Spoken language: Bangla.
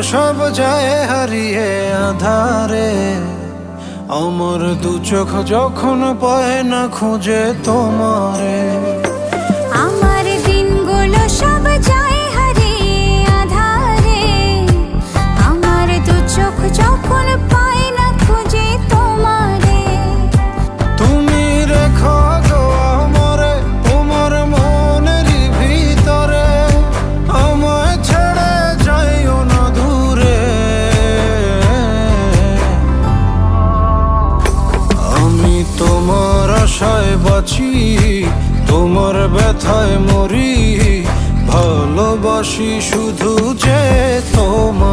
সব যায় হারিয়ে আধারে, আমার দু চোখ যখন পায় না খুঁজে তোমারে। আমার দিনগুলো সব যায় হারিয়ে আঁধারে, আমার দু চোখ যখন পায় না খুঁজে তোমারে। তুমি রেখো গো আমারে তোমার মনের ভিতরে, আমায় ছেড়ে যাইও না দূরে। আমি তোমার আশায় বাঁচি, তোমার ব্যথায় মরি, ভালোবাসি শুধু যে তোমার।